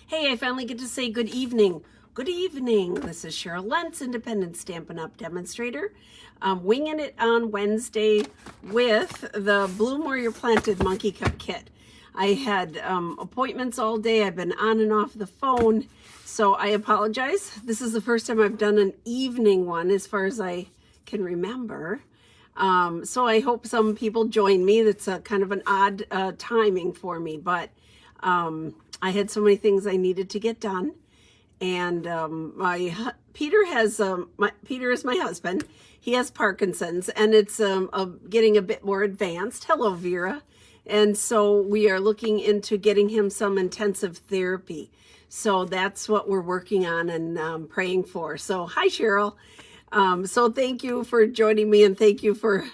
Hey, I finally get to say good evening. Good evening. This is Cheryl Lentz, independent Stampin' Up! Demonstrator. Winging it on Wednesday with the Bloom Where You're Planted Monkey Cut Kit. I had appointments all day. I've been on and off the phone, so I apologize. This is the first time I've done an evening one as far as I can remember. So I hope some people join me. That's a kind of an odd timing for me, but I had so many things I needed to get done. And Peter is my husband. He has Parkinson's, and it's getting a bit more advanced. Hello, Vera. And so we are looking into getting him some intensive therapy. So that's what we're working on and praying for. So hi, Cheryl. So thank you for joining me, and thank you for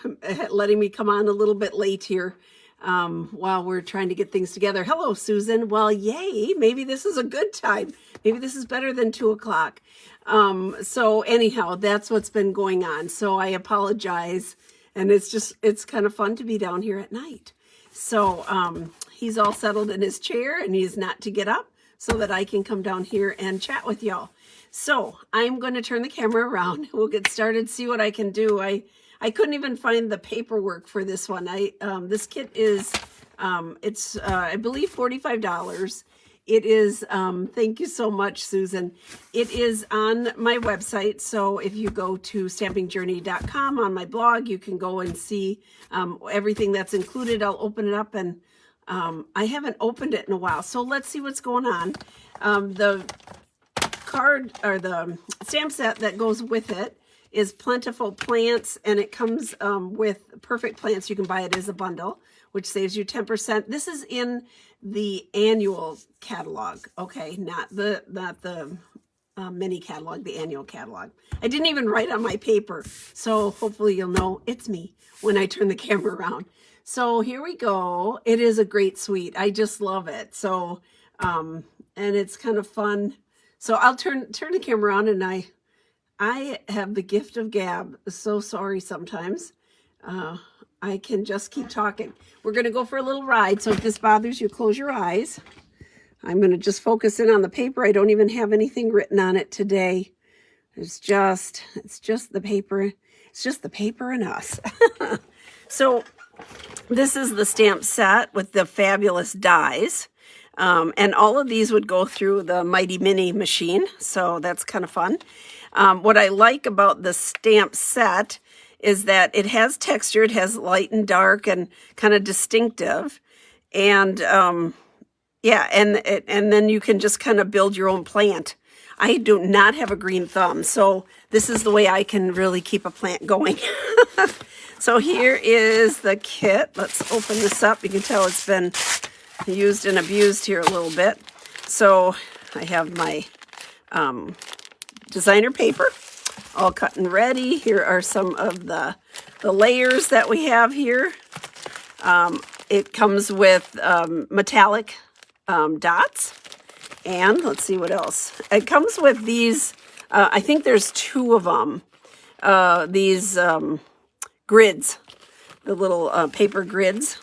letting me come on a little bit late here while we're trying to get things together. Hello, Susan. Well, yay. Maybe this is a good time. Maybe this is better than 2 o'clock. So anyhow, that's what's been going on. So I apologize. And it's kind of fun to be down here at night. So he's all settled in his chair and he's not to get up so that I can come down here and chat with y'all. So I'm going to turn the camera around. We'll get started, see what I can do. I couldn't even find the paperwork for this one. This kit is, I believe $45. It is, thank you so much, Susan. It is on my website. So if you go to stampingjourney.com on my blog, you can go and see everything that's included. I'll open it up, and I haven't opened it in a while. So let's see what's going on. The card or the stamp set that goes with it is Plentiful Plants, and it comes with Perfect Plants. You can buy it as a bundle, which saves you 10%. This is in the annual catalog, okay, not the mini catalog, the annual catalog. I didn't even write on my paper, so hopefully you'll know it's me when I turn the camera around. So here we go. It is a great suite. I just love it. So and it's kind of fun. So I'll turn the camera on, and I have the gift of gab. So sorry sometimes. I can just keep talking. We're going to go for a little ride. So if this bothers you, close your eyes. I'm going to just focus in on the paper. I don't even have anything written on it today. It's just the paper. It's just the paper and us. So this is the stamp set with the fabulous dies. And all of these would go through the Mighty Mini machine. So that's kind of fun. What I like about the stamp set is that it has texture. It has light and dark and kind of distinctive. And yeah, and then you can just kind of build your own plant. I do not have a green thumb, so this is the way I can really keep a plant going. So here is the kit. Let's open this up. You can tell it's been used and abused here a little bit. So I have my designer paper all cut and ready. Here are some of the layers that we have here. It comes with metallic dots, and let's see what else. It comes with these, I think there's 2 of them, these grids, the little paper grids.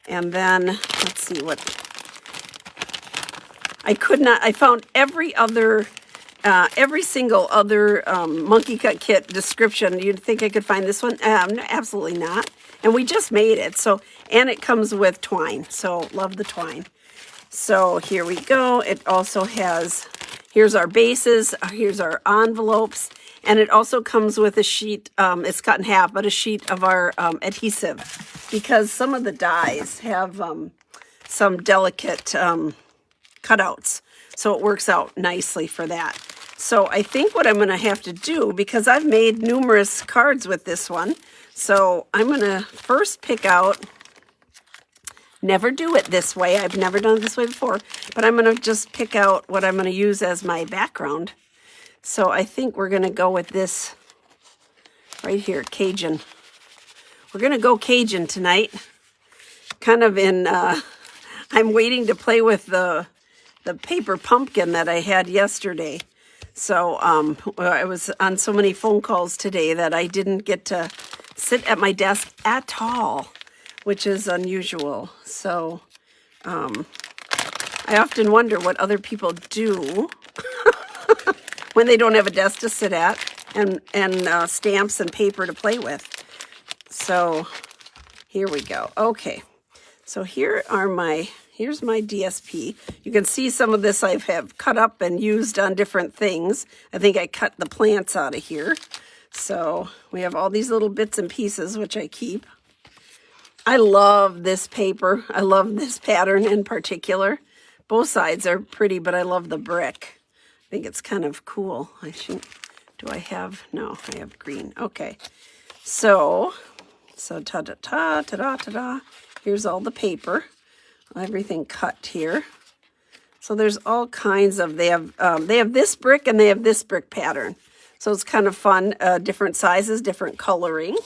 And then let's see what, I found every single other monkey cut kit description. You'd think I could find this one? No, absolutely not. And we just made it. So, and it comes with twine. So love the twine. So here we go. It also has, here's our bases. Here's our envelopes. And it also comes with a sheet, it's cut in half, but a sheet of our adhesive, because some of the dies have some delicate cutouts. So it works out nicely for that. So I think what I'm going to have to do, because I've made numerous cards with this one, so I'm going to first pick out, never do it this way. I've never done it this way before, but I'm going to just pick out what I'm going to use as my background. So I think we're going to go with this right here, Cajun. We're going to go Cajun tonight. Kind of in, I'm waiting to play with the paper pumpkin that I had yesterday. So I was on so many phone calls today that I didn't get to sit at my desk at all, which is unusual. So I often wonder what other people do when they don't have a desk to sit at and stamps and paper to play with. So here we go. Okay, so here's my DSP. You can see some of this I have cut up and used on different things. I think I cut the plants out of here. So we have all these little bits and pieces, which I keep. I love this paper. I love this pattern in particular. Both sides are pretty, but I love the brick. I think it's kind of cool. Do I have, no, I have green. Okay, so ta-da-ta-ta-da-ta-da. Here's all the paper, everything cut here. So there's all kinds of, they have this brick and they have this brick pattern. So it's kind of fun, different sizes, different coloring.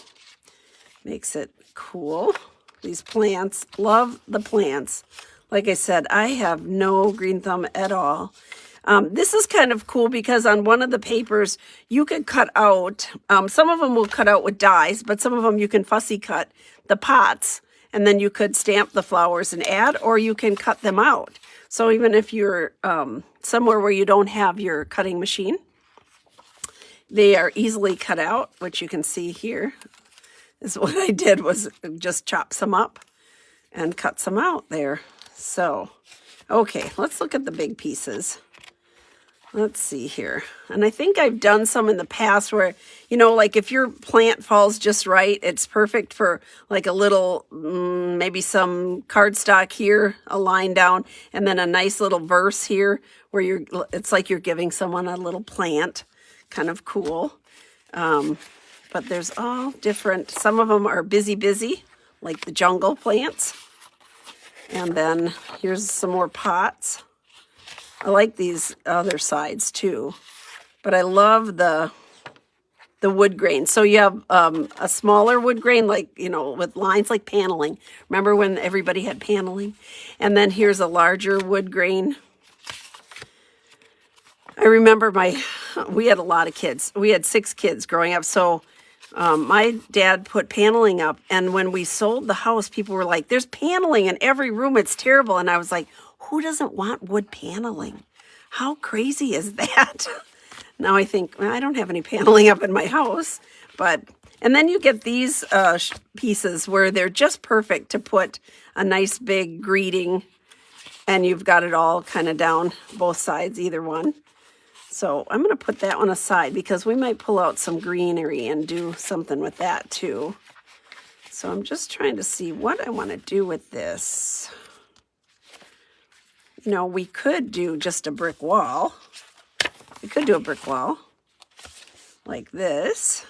Makes it cool. These plants, love the plants. Like I said, I have no green thumb at all. This is kind of cool because on one of the papers, you could cut out, some of them will cut out with dies, but some of them you can fussy cut the pots, and then you could stamp the flowers and add, or you can cut them out. So even if you're somewhere where you don't have your cutting machine, they are easily cut out, which you can see here. Is what I did was just chop some up and cut some out there. So, okay, let's look at the big pieces. Let's see here. And I think I've done some in the past where, you know, like if your plant falls just right, it's perfect for like a little, maybe some cardstock here, a line down, and then a nice little verse here where it's like you're giving someone a little plant. Kind of cool. But there's all different, some of them are busy, like the jungle plants. And then here's some more pots. I like these other sides too, but I love the wood grain. So you have a smaller wood grain, like, you know, with lines like paneling. Remember when everybody had paneling? And then here's a larger wood grain. I remember we had a lot of kids. We had 6 kids growing up, so my dad put paneling up, and when we sold the house, people were like, there's paneling in every room, it's terrible. And I was like, who doesn't want wood paneling? How crazy is that? Now I think, well, I don't have any paneling up in my house, and then you get these pieces where they're just perfect to put a nice big greeting, and you've got it all kind of down both sides, either one. So I'm going to put that one aside because we might pull out some greenery and do something with that too. So I'm just trying to see what I want to do with this. You know, we could do just a brick wall. We could do a brick wall like this.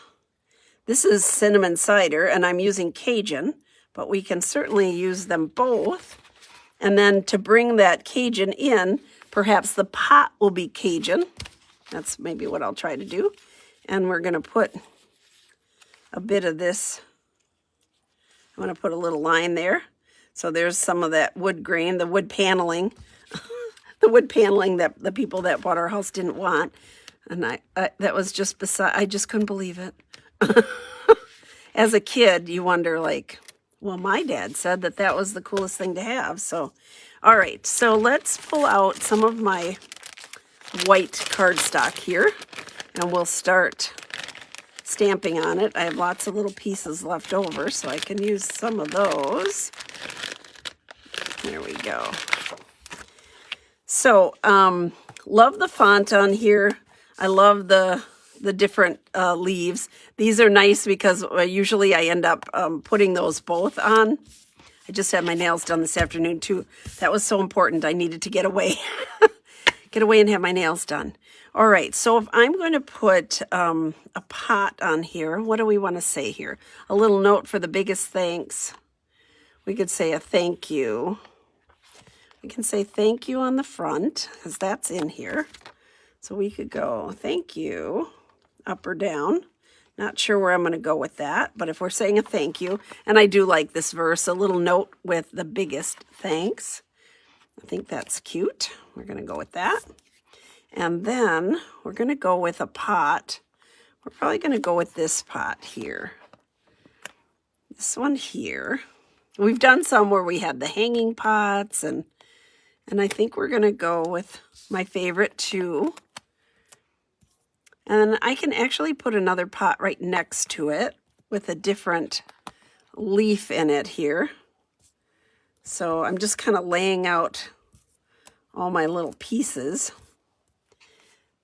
This is cinnamon cider, and I'm using Cajun, but we can certainly use them both. And then to bring that Cajun in, perhaps the pot will be Cajun. That's maybe what I'll try to do. And we're going to put a bit of this. I'm going to put a little line there. So there's some of that wood grain, the wood paneling. The wood paneling that the people that bought our house didn't want. And that was just beside, I just couldn't believe it. As a kid, you wonder like, well, my dad said that was the coolest thing to have. So, all right, so let's pull out some of my white cardstock here, and we'll start stamping on it. I have lots of little pieces left over, so I can use some of those. There we go. So, love the font on here. I love the different leaves. These are nice because usually I end up putting those both on. I just had my nails done this afternoon too. That was so important. I needed to get away. Get away and have my nails done. All right, so if I'm going to put a pot on here, what do we want to say here? A little note for the biggest thanks. We could say a thank you. We can say thank you on the front because that's in here. So we could go thank you up or down. Not sure where I'm going to go with that, but if we're saying a thank you, and I do like this verse, a little note with the biggest thanks. I think that's cute. We're going to go with that. And then we're going to go with a pot. We're probably going to go with this pot here. This one here. We've done some where we had the hanging pots and And I think we're going to go with my favorite two. And I can actually put another pot right next to it with a different leaf in it here. So I'm just kind of laying out all my little pieces.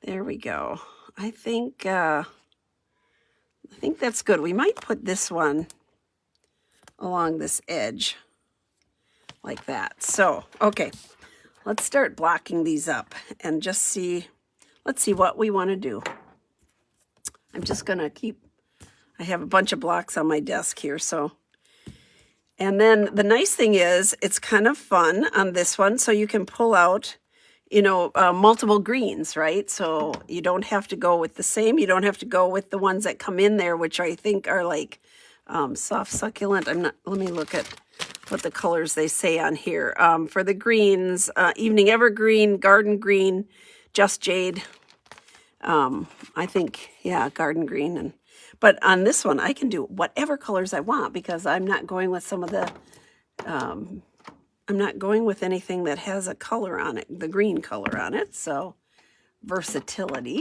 There we go. I think that's good. We might put this one along this edge like that. So, okay, let's start blocking these up and just see, let's see what we want to do. I'm just going to I have a bunch of blocks on my desk here, so. And then the nice thing is it's kind of fun on this one, so you can pull out, you know, multiple greens, right? So you don't have to go with the same. You don't have to go with the ones that come in there, which I think are like soft succulent. Let me look at what the colors they say on here. For the greens, evening evergreen, garden green, just jade. I think, yeah, garden green. But on this one, I can do whatever colors I want because I'm not going with some of the, I'm not going with anything that has a color on it, the green color on it. So versatility.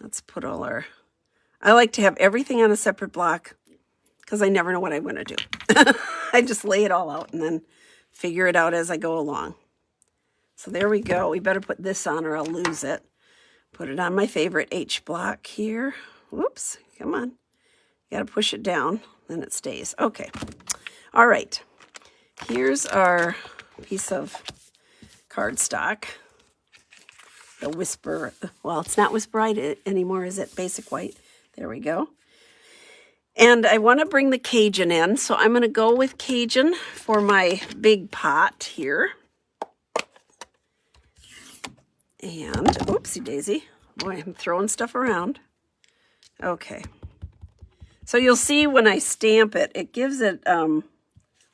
Let's put all our, I like to have everything on a separate block because I never know what I'm going to do. I just lay it all out and then figure it out as I go along. So there we go. We better put this on or I'll lose it. Put it on my favorite H block here. Whoops, come on. You got to push it down, then it stays. Okay. All right. Here's our piece of cardstock. The Whisper, well, it's not Whisper White anymore, is it? Basic White. There we go. And I want to bring the Cajun in, so I'm going to go with Cajun for my big pot here. And, oopsie daisy. Boy, I'm throwing stuff around. Okay. So you'll see when I stamp it, it gives it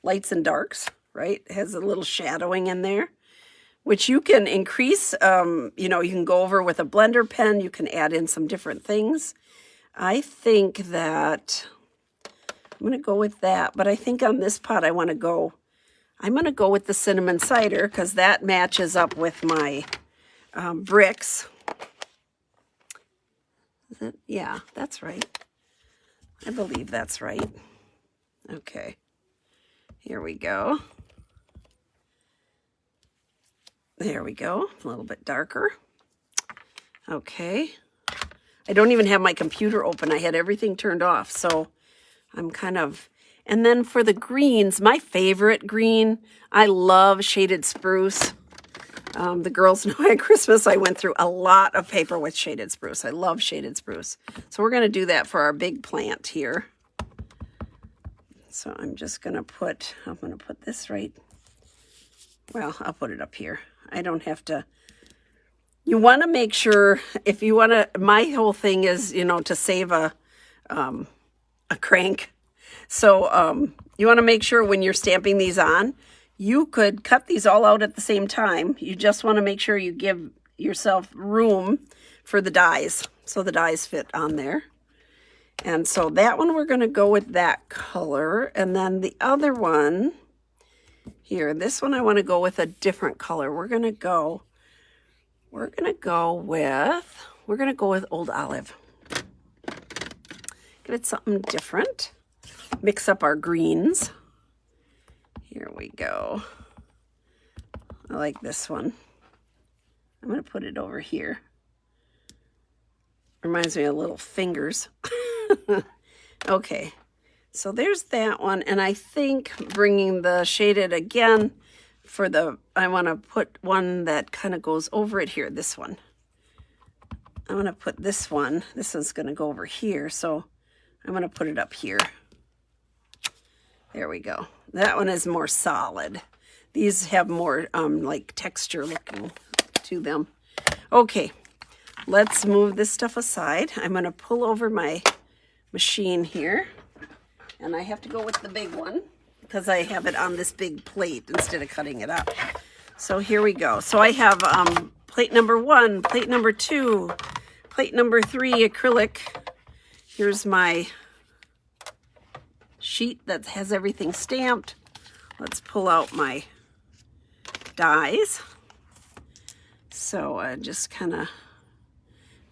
lights and darks, right? It has a little shadowing in there, which you can increase. You know, you can go over with a blender pen. You can add in some different things. I think that I'm going to go with that. But I think on this pot, I'm going to go with the cinnamon cider because that matches up with my bricks. Yeah, that's right. I believe that's right. Okay. Here we go. There we go. A little bit darker. Okay. I don't even have my computer open. I had everything turned off, so I'm kind of... And then for the greens, my favorite green, I love shaded spruce. The girls know at Christmas I went through a lot of paper with shaded spruce. I love shaded spruce. So we're going to do that for our big plant here. So I'm going to put this right, well, I'll put it up here. I don't have to, you want to make sure, if you want to, my whole thing is, you know, to save a crank. So you want to make sure when you're stamping these on, you could cut these all out at the same time. You just want to make sure you give yourself room for the dies, so the dies fit on there. And so that one, we're going to go with that color. And then the other one here, this one I want to go with a different color. We're going to go with Old Olive. Give it something different. Mix up our greens. Here we go. I like this one. I'm going to put it over here. Reminds me of little fingers. Okay, so there's that one. And I think bringing the shaded again for the, I want to put one that kind of goes over it here, this one. I'm going to put this one. This one's going to go over here, so I'm going to put it up here. There we go. That one is more solid. These have more like texture looking to them. Okay, let's move this stuff aside. I'm going to pull over my machine here. And I have to go with the big one because I have it on this big plate instead of cutting it up. So here we go. So I have plate number 1, plate number 2, plate number 3 acrylic. Here's my sheet that has everything stamped. Let's pull out my dies. So I just kind of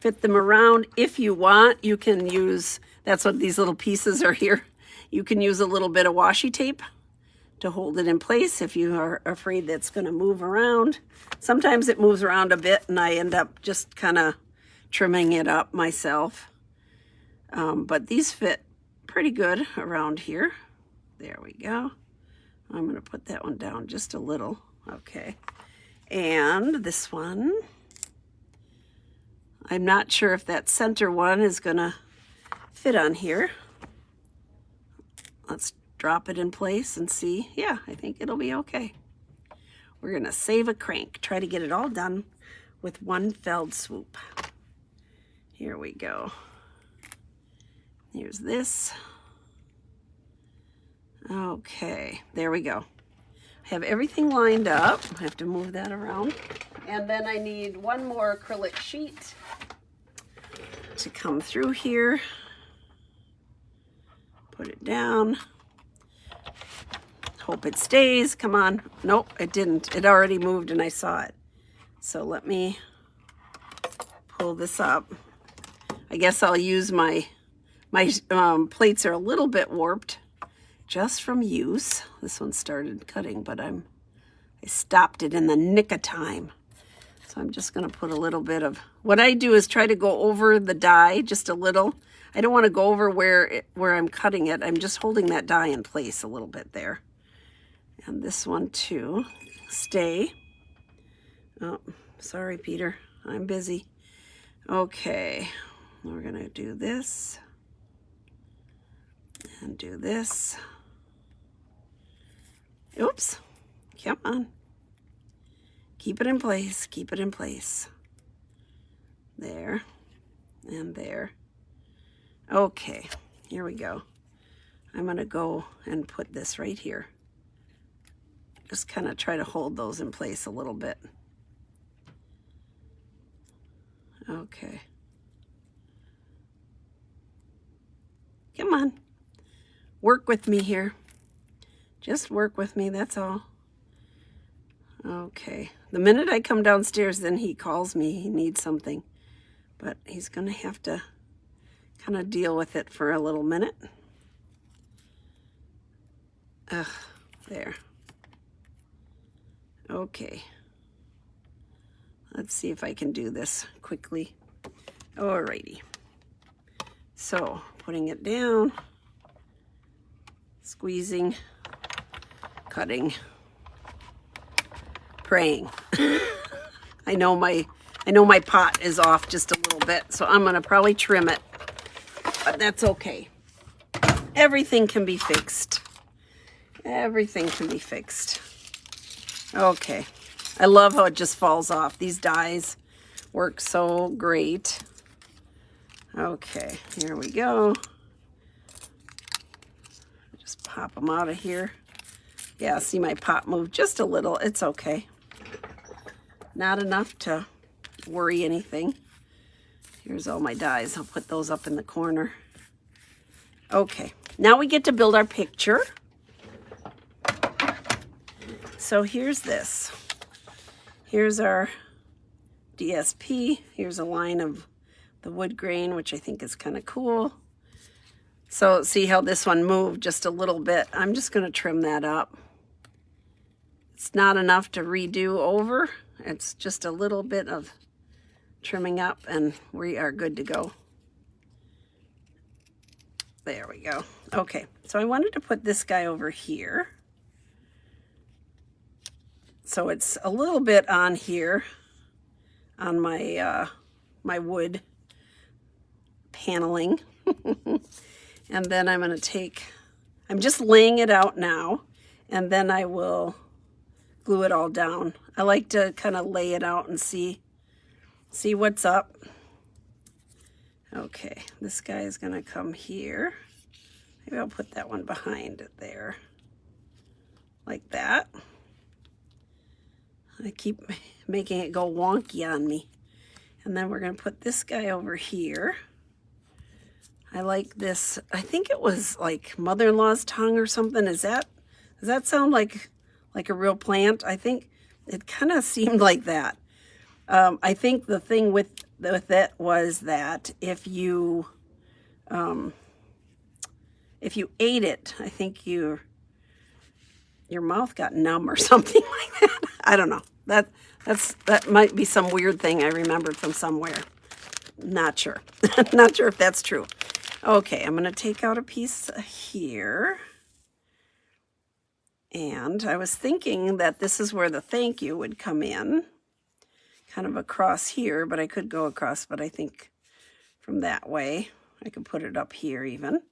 fit them around. If you want, you can use, that's what these little pieces are here. You can use a little bit of washi tape to hold it in place if you are afraid that's going to move around. Sometimes it moves around a bit and I end up just kind of trimming it up myself. But these fit pretty good around here. There we go. I'm going to put that one down just a little. Okay. And this one, I'm not sure if that center one is going to fit on here. Let's drop it in place and see. Yeah, I think it'll be okay. We're going to save a crank. Try to get it all done with one fell swoop. Here we go. Here's this. Okay, there we go. I have everything lined up. I have to move that around. And then I need one more acrylic sheet to come through here. Put it down. Hope it stays. Come on. Nope, it didn't. It already moved and I saw it. So let me pull this up. I guess I'll use my plates are a little bit warped just from use. This one started cutting, but I stopped it in the nick of time. So I'm just going to put a little bit of, what I do is try to go over the die just a little. I don't want to go over where I'm cutting it. I'm just holding that die in place a little bit there. And this one too. Stay. Oh, sorry, Peter. I'm busy. Okay. We're going to do this. And do this. Oops. Come on. Keep it in place. Keep it in place. There. And there. Okay. Here we go. I'm going to go and put this right here. Just kind of try to hold those in place a little bit. Okay. Come on. Work with me here. Just work with me, that's all. Okay. The minute I come downstairs, then he calls me. He needs something. But he's going to have to kind of deal with it for a little minute. There. Okay. Let's see if I can do this quickly. Alrighty. So, putting it down, squeezing, cutting, praying. I know my pot is off just a little bit, so I'm gonna probably trim it, but that's okay. Everything can be fixed. Everything can be fixed. Okay. I love how it just falls off. These dies work so great. Okay, here we go. Just pop them out of here. Yeah, see my pot moved just a little. It's okay. Not enough to worry anything. Here's all my dies. I'll put those up in the corner. Okay, now we get to build our picture. So here's this. Here's our DSP. Here's a line of the wood grain, which I think is kind of cool. So see how this one moved just a little bit. I'm just going to trim that up. It's not enough to redo over. It's just a little bit of trimming up and we are good to go. There we go. Okay, so I wanted to put this guy over here. So it's a little bit on here on my my wood paneling. And then I'm going to take, I'm just laying it out now, and then I will glue it all down. I like to kind of lay it out and see what's up. Okay, this guy is going to come here. Maybe I'll put that one behind it there, like that. I keep making it go wonky on me. And then we're going to put this guy over here. I like this. I think it was like mother-in-law's tongue or something. Does that sound like a real plant? I think It kind of seemed like that. I think the thing with it was that if you ate it, I think your mouth got numb or something like that. I don't know. That might be some weird thing I remembered from somewhere. Not sure. Not sure if that's true. Okay, I'm going to take out a piece here. And I was thinking that this is where the thank you would come in. Kind of across here, but I could go across, but I think from that way, I could put it up here even.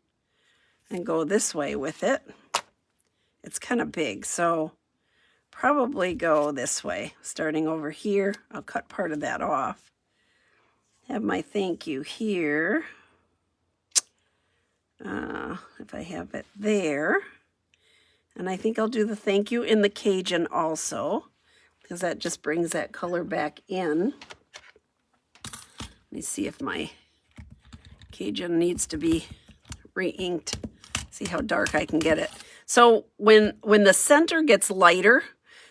And go this way with it. It's kind of big, so probably go this way. Starting over here, I'll cut part of that off. Have my thank you here. If I have it there. And I think I'll do the thank you in the Cajun also, because that just brings that color back in. Let me see if my Cajun needs to be re-inked. See how dark I can get it. So when the center gets lighter,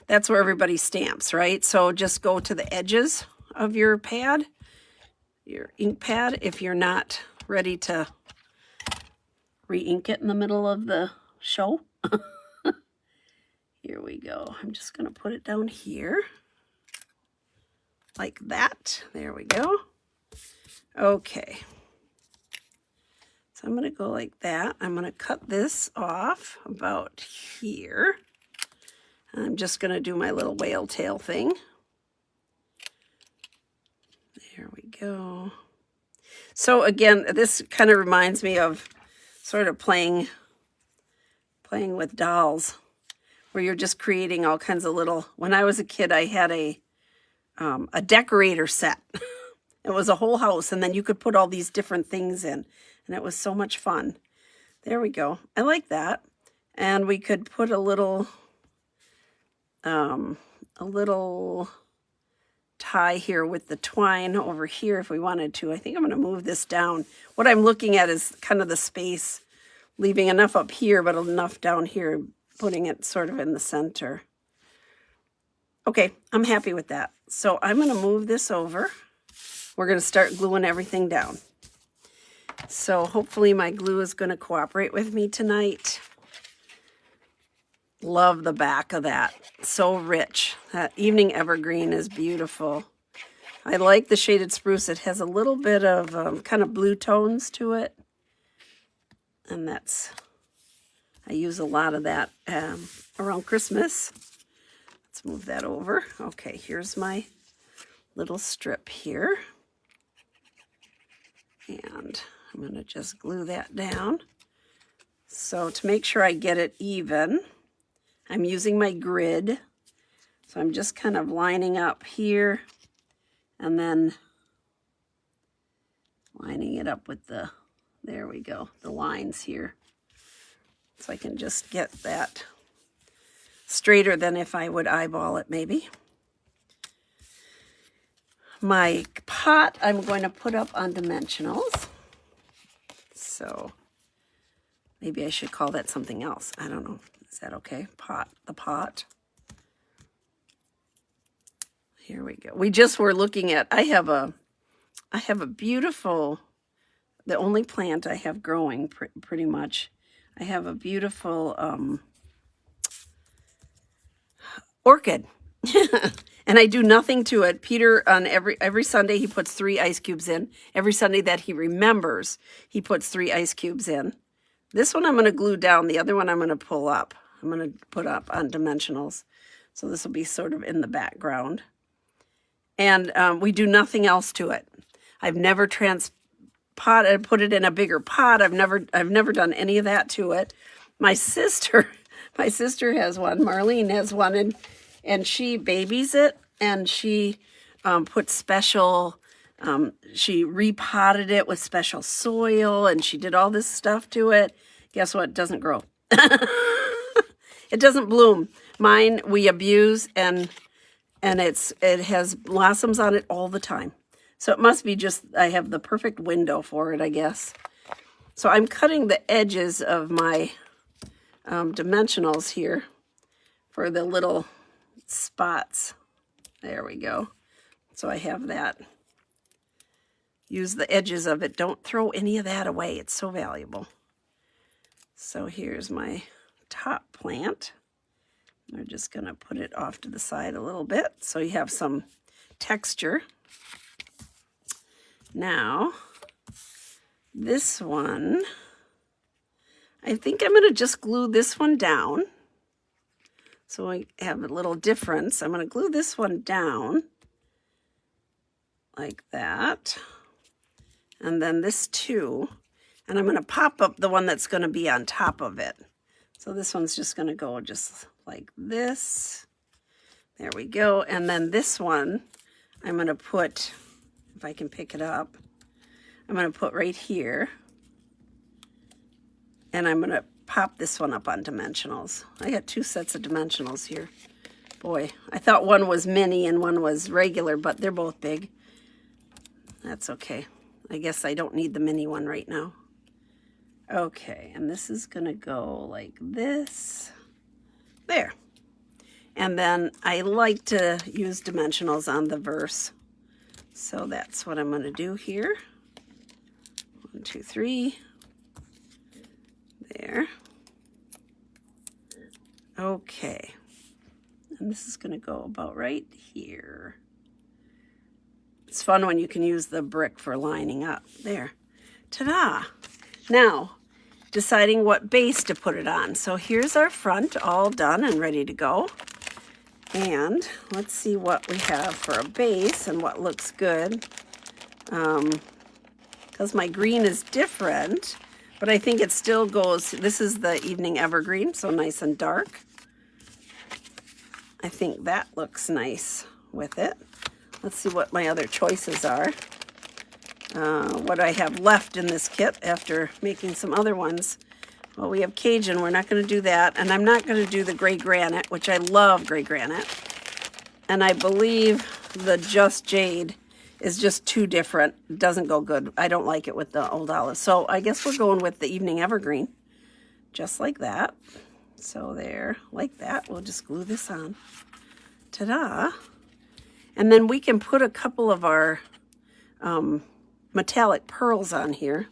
that's where everybody stamps, right? So just go to the edges of your pad, your ink pad, if you're not ready to re-ink it in the middle of the show. Here we go. I'm just going to put it down here like that. There we go. Okay. So I'm going to go like that. I'm going to cut this off about here. I'm just going to do my little whale tail thing. There we go. So again, this kind of reminds me of sort of playing with dolls, where you're just creating all kinds of little. When I was a kid, I had a decorator set. It was a whole house, and then you could put all these different things in, and it was so much fun. There we go. I like that. And we could put a little tie here with the twine over here if we wanted to. I think I'm going to move this down. What I'm looking at is kind of the space, leaving enough up here, but enough down here, putting it sort of in the center. Okay, I'm happy with that. So I'm going to move this over. We're going to start gluing everything down. So hopefully my glue is going to cooperate with me tonight. Love the back of that. So rich. That evening evergreen is beautiful. I like the shaded spruce. It has a little bit of kind of blue tones to it. And I use a lot of that around Christmas. Let's move that over. Okay, here's my little strip here. And I'm going to just glue that down. So to make sure I get it even, I'm using my grid. So I'm just kind of lining up here and then lining it up with there we go, the lines here. So I can just get that straighter than if I would eyeball it maybe. My pot I'm going to put up on dimensionals. So maybe I should call that something else. I don't know. Is that okay? The pot. Here we go. We just were looking at, I have a beautiful, the only plant I have growing pretty much. I have a beautiful orchid. And I do nothing to it. Peter, on every Sunday, he puts 3 ice cubes in. Every Sunday that he remembers, he puts 3 ice cubes in. This one I'm going to glue down. The other one I'm going to pull up. I'm going to put up on dimensionals. So this will be sort of in the background. And we do nothing else to it. I've never put it in a bigger pot. I've never done any of that to it. My sister has one. Marlene has one, and she babies it, and she puts special, she repotted it with special soil, and she did all this stuff to it. Guess what? It doesn't grow. It doesn't bloom. Mine we abuse, and it has blossoms on it all the time. So it must be just, I have the perfect window for it, I guess. So I'm cutting the edges of my dimensionals here for the little spots. There we go. So I have that. Use the edges of it. Don't throw any of that away. It's so valuable. So here's my top plant. We're just going to put it off to the side a little bit so you have some texture. Now, this one, I think I'm going to just glue this one down. So I have a little difference. I'm going to glue this one down like that. And then this too. And I'm going to pop up the one that's going to be on top of it. So this one's just going to go just like this. There we go. And then this one, I'm going to put, if I can pick it up, I'm going to put right here. And I'm going to pop this one up on dimensionals. I got 2 sets of dimensionals here. Boy, I thought one was mini and one was regular, but they're both big. That's okay. I guess I don't need the mini one right now. Okay, and this is going to go like this. There. And then I like to use dimensionals on the verse. So that's what I'm going to do here. 1, 2, 3. There. Okay. And this is going to go about right here. It's fun when you can use the brick for lining up. There. Ta-da! Now, deciding what base to put it on. So here's our front all done and ready to go. And let's see what we have for a base and what looks good. Because my green is different, but I think it still goes, this is the Evening Evergreen, so nice and dark. I think that looks nice with it. Let's see what my other choices are. What I have left in this kit after making some other ones. Well, we have Cajun. We're not going to do that. And I'm not going to do the gray granite, which I love gray granite. And I believe the Just Jade is just too different. It doesn't go good. I don't like it with the old olive. So I guess we're going with the Evening Evergreen. Just like that. So there, like that. We'll just glue this on. Ta-da! And then we can put a couple of our metallic pearls on here.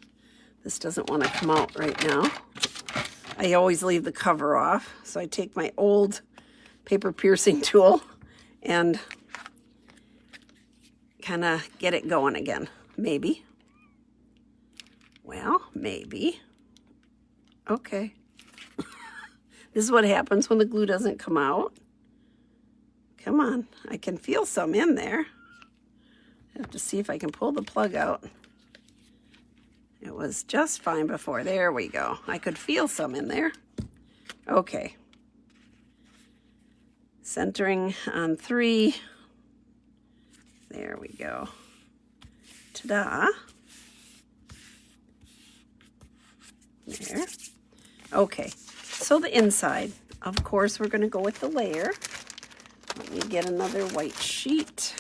This doesn't want to come out right now. I always leave the cover off. So I take my old paper piercing tool and kind of get it going again. Maybe. Well, maybe. Okay. This is what happens when the glue doesn't come out. Come on. I can feel some in there. I have to see if I can pull the plug out. It was just fine before. There we go. I could feel some in there. Okay. Centering on 3. There we go. Ta-da. There. Okay. So the inside, of course, we're going to go with the layer. Let me get another white sheet.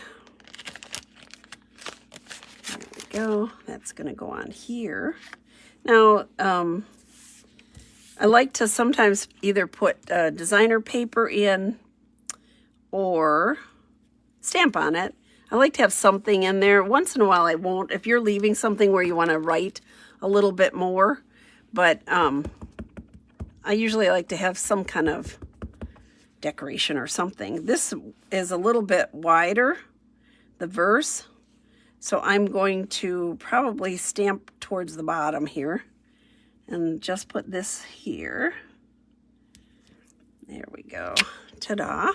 There we go. That's going to go on here. Now, I like to sometimes either put designer paper in or stamp on it. I like to have something in there. Once in a while I won't. If you're leaving something where you want to write a little bit more, but I usually like to have some kind of decoration or something. This is a little bit wider, the verse, so I'm going to probably stamp towards the bottom here and just put this here. There we go. Ta-da.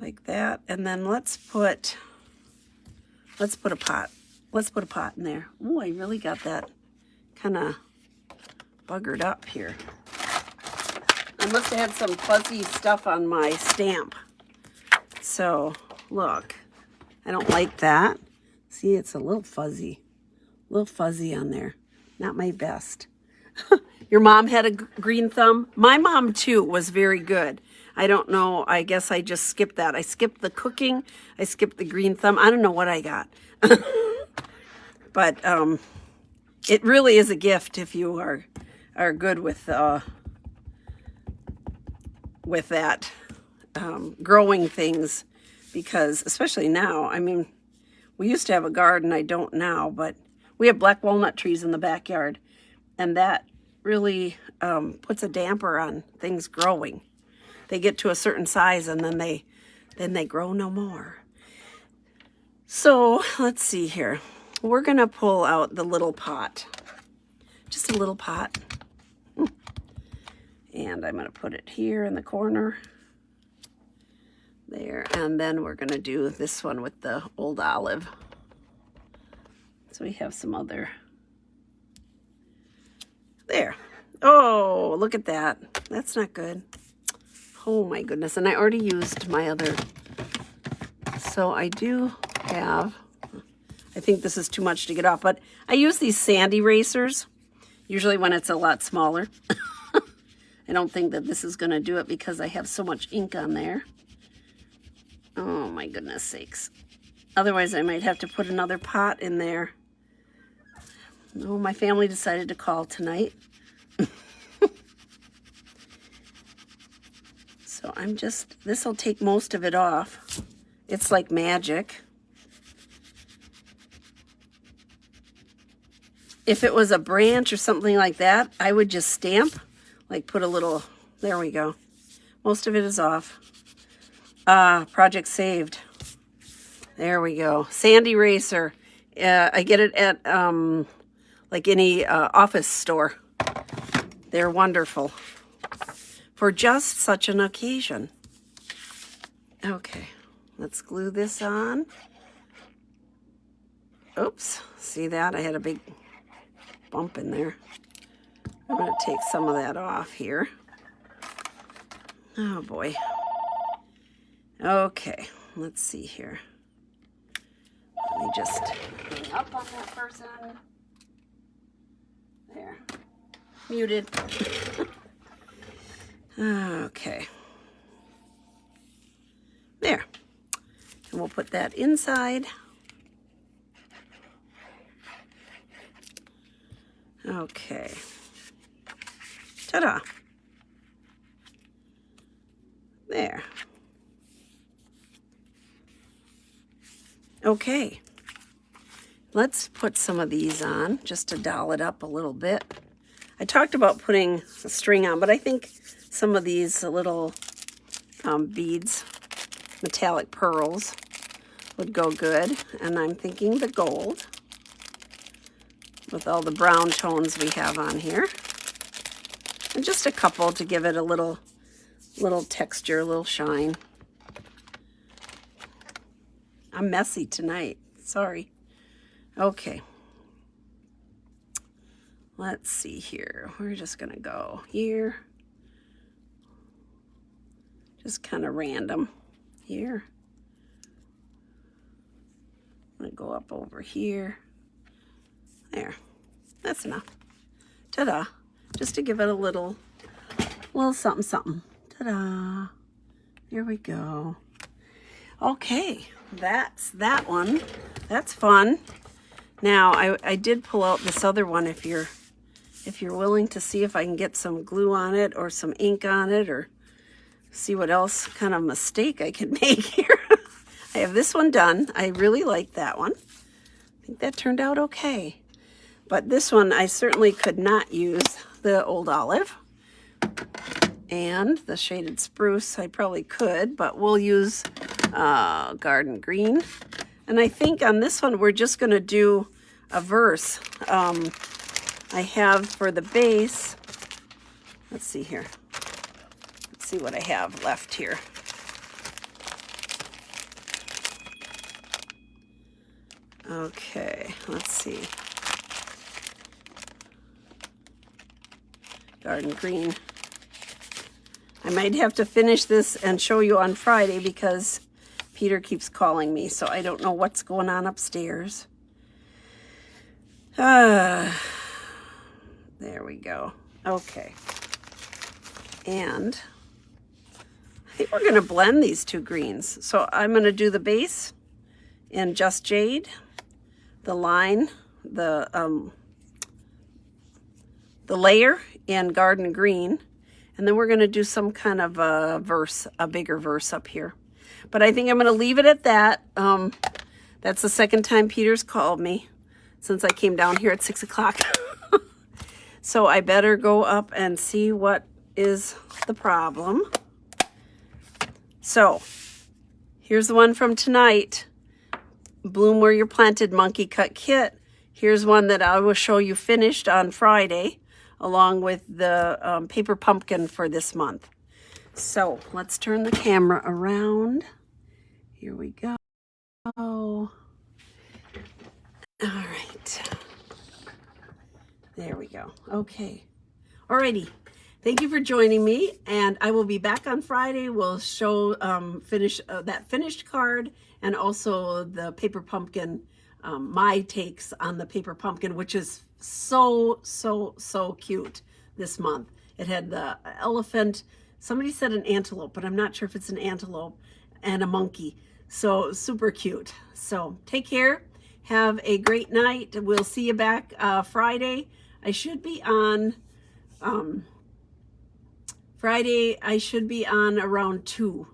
Like that. And then let's put a pot. Let's put a pot in there. Oh, I really got that kind of buggered up here. I must have had some fuzzy stuff on my stamp. So, look. I don't like that. See, it's a little fuzzy on there. Not my best. Your mom had a green thumb? My mom, too, was very good. I don't know. I guess I just skipped that. I skipped the cooking. I skipped the green thumb. I don't know what I got. But it really is a gift if you are good with that. growing things, because especially now, I mean, we used to have a garden, I don't now, but we have black walnut trees in the backyard, and that really puts a damper on things growing. They get to a certain size and then they grow no more. So let's see here. We're gonna pull out the little pot, just a little pot. And I'm gonna put it here in the corner. There, and then we're gonna do this one with the old olive. So we have some other, there. Oh, look at that. That's not good. Oh my goodness, and I already used my other. So I do have, I think this is too much to get off, but I use these sand erasers, usually when it's a lot smaller. I don't think that this is gonna do it because I have so much ink on there. Oh my goodness sakes. Otherwise I might have to put another pot in there. Oh, my family decided to call tonight. So I'm just, this will take most of it off. It's like magic. If it was a branch or something like that, I would just stamp, like put a little, there we go. Most of it is off. Project saved. There we go. Sand eraser. I get it at like any office store. They're wonderful for just such an occasion. Okay, let's glue this on. Oops, see that? I had a big bump in there. I'm going to take some of that off here. Oh boy. Okay, let's see here. Let me just hang up on that person. There. Muted. Okay. There. And we'll put that inside. Okay. Ta-da. There. Okay. Let's put some of these on just to doll it up a little bit. I talked about putting a string on, but I think some of these little beads, metallic pearls, would go good. And I'm thinking the gold with all the brown tones we have on here. And just a couple to give it a little texture, a little shine. I'm messy tonight. Sorry. Okay. Let's see here. We're just going to go here. Just kind of random here. I'm going to go up over here. There. That's enough. Ta-da. Just to give it a little something, something. Ta-da. Here we go. Okay. That's that one. That's fun. Now, I did pull out this other one if you're willing to see if I can get some glue on it or some ink on it or see what else kind of mistake I can make here. I have this one done. I really like that one. I think that turned out okay. But this one, I certainly could not use the old olive. And the shaded spruce, I probably could, but we'll use garden green. And I think on this one, we're just going to do a verse. I have for the base, let's see here. Let's see what I have left here. Okay, let's see. Garden green. I might have to finish this and show you on Friday because Peter keeps calling me, so I don't know what's going on upstairs. There we go. Okay. And I think we're going to blend these two greens. So I'm going to do the base in Just Jade, the line, the layer in Garden Green, And then we're going to do some kind of a verse, a bigger verse up here. But I think I'm going to leave it at that. That's the second time Peter's called me since I came down here at 6 o'clock. So I better go up and see what is the problem. So here's the one from tonight. Bloom Where You're Planted Monkey Cut Kit. Here's one that I will show you finished on Friday, along with the paper pumpkin for this month. So let's turn the camera around. Here we go. All right. There we go. Okay. Alrighty. Thank you for joining me, and I will be back on Friday. We'll show that finished card and also the paper pumpkin, my takes on the paper pumpkin, which is so cute this month. It had the elephant, somebody said an antelope, but I'm not sure if it's an antelope, and a monkey. So super cute. So take care. Have a great night. We'll see you back Friday. I should be on Friday. I should be on around 2.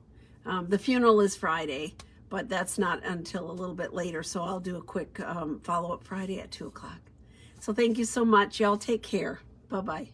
The funeral is Friday, but that's not until a little bit later. So I'll do a quick follow-up Friday at 2 o'clock. So thank you so much. Y'all take care. Bye-bye.